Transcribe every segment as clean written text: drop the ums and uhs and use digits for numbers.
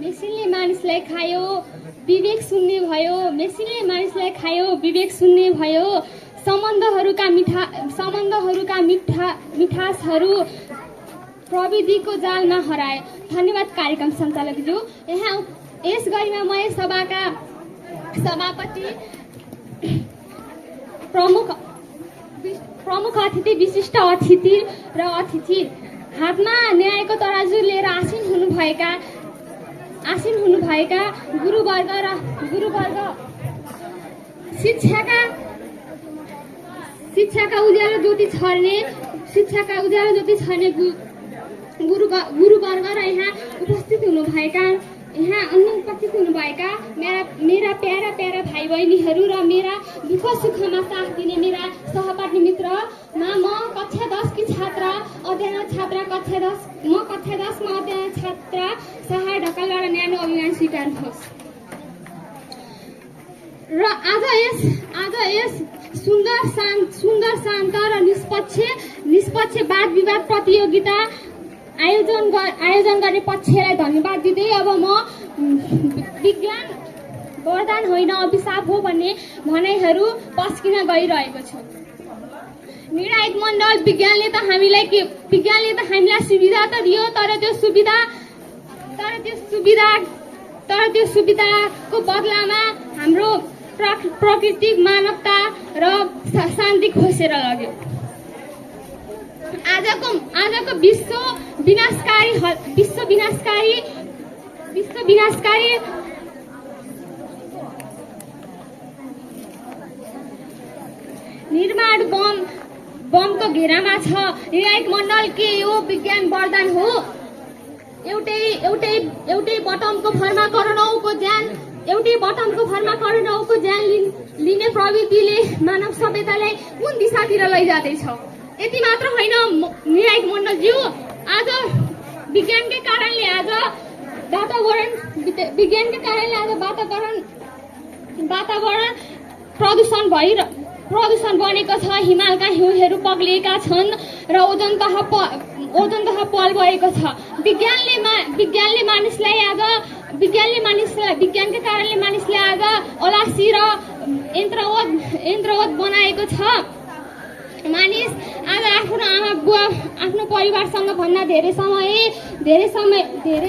मेसिनले मानिसलाई खायो विवेक शून्य भयो मेसिनले मानिसलाई खायो विवेक शून्य भयो सम्बन्धहरूका मिठासहरू प्रविधिको जालमा हरायो। धन्यवाद कार्यक्रम सञ्चालकज्यू। यहाँ यस गरिमामय सभाका सभापति प्रमुख अतिथि विशिष्ट अतिथि र अतिथि हातमा न्यायको तराजु लिएर आसीन हुनुभएका गुरुवर्ग शिक्षाका उज्यालो ज्योति छर्ने गुरुवर्ग र यहाँ उपस्थित हुनुभएका मेरा प्यारा भाइ बहिनीहरू र मेरा दुःख सुखमा साथ दिने मेरा सहपाठी मित्र म कक्षा 10 की छात्रा अध्ययन छात्रा कक्षा 10 मा अध्ययन छात्रा सहाय ढकालबाट न्यानो अभियान स्वीकार्नुहोस्। र आज यस सुन्दर शान्त र निष्पक्ष वाद विवाद प्रतियोगिता आयोजन गर्ने पक्षलाई धन्यवाद दिँदै अब म विज्ञान वरदान होइन अभिशाप हो भन्ने भनाइहरू पस्किन गइरहेको छु। निर्णायक मण्डल विज्ञानले त हामीलाई सुविधा त दियो तर त्यो सुविधाको बदलामा हाम्रो प्राकृतिक मानवता र शान्ति खोसेर लग्यो। आजको विश्व विनाशकारी निर्माण बमको घेरामा छ। निर्णायक मण्डल के यो विज्ञान वरदान हो? एउटै बटमको भरमा करोडौँको ज्यान लिने प्रवृत्तिले मानव सभ्यतालाई कुन दिशातिर लैजाँदैछ? यति मात्र होइन निर्णायक मण्डलज्यू, आज विज्ञानकै कारणले वातावरण प्रदूषण बनेको छ। हिमालका हिउँहरू पग्लिएका छन् र ओजन तह पल भएको छ। विज्ञानकै कारणले मानिसले आज अलासी र यन्त्रवत बनाएको छ। मानिस आज आफ्नो आमा बुवा आफ्नो परिवारसँग भन्दा धेरै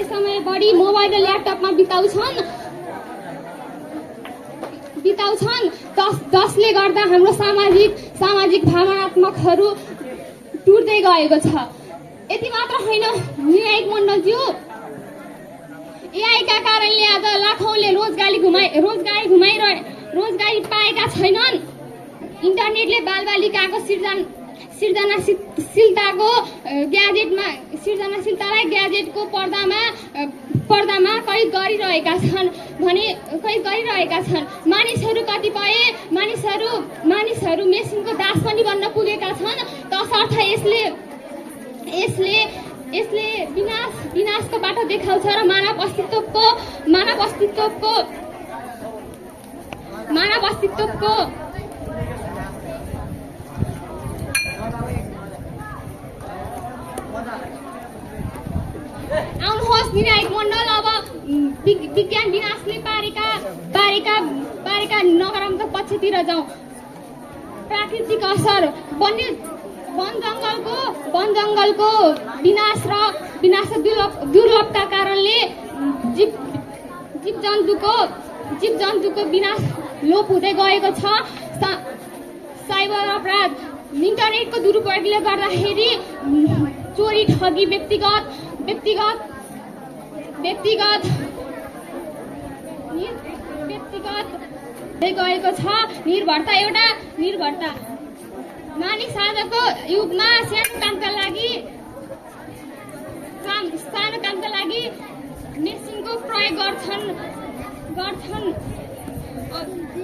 समय बढी मोबाइल र ल्यापटपमा बिताउँछन् जसले गर्दा हाम्रो सामाजिक भावनात्मकहरू टुट्दै गएको छ। यति मात्र होइन निर्णायक मण्डलज्यू, एआईका कारणले आज लाखौंले रोजगारी पाएका छैनन्। इन्टरनेटले बालबालिकाको सृजनाशीलतालाई ग्याजेटको पर्दामा कैद गरिरहेका छन्। मानिसहरू मेसिनको दास पनि बन्न पुगेका छन्। तसर्थ यसले विनाशको बाटो देखाउँछ र मानव अस्तित्वको आउनुहोस् निर्णायक मण्डल, अब विज्ञान विनाशले पारेका नकारात्मक पक्षतिर जाउँ। प्राकृतिक असर वन जङ्गलको विनाश र दुर्लभका कारणले जीव जन्तुको विनाश लोप हुँदै गएको छ। साइबर अपराध इन्टरनेटको दुरुपयोगले गर्दाखेरि चोरी ठगी व्यक्तिगत गएको छ। निर्भरता मानिस आजको युगमा सानो कामका लागि मेसिनको प्रयोग गर्छन्।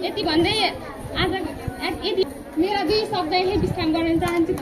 यति भन्दै आज मेरो 2 शब्द यही विश्राम गर्न चाहन्छु।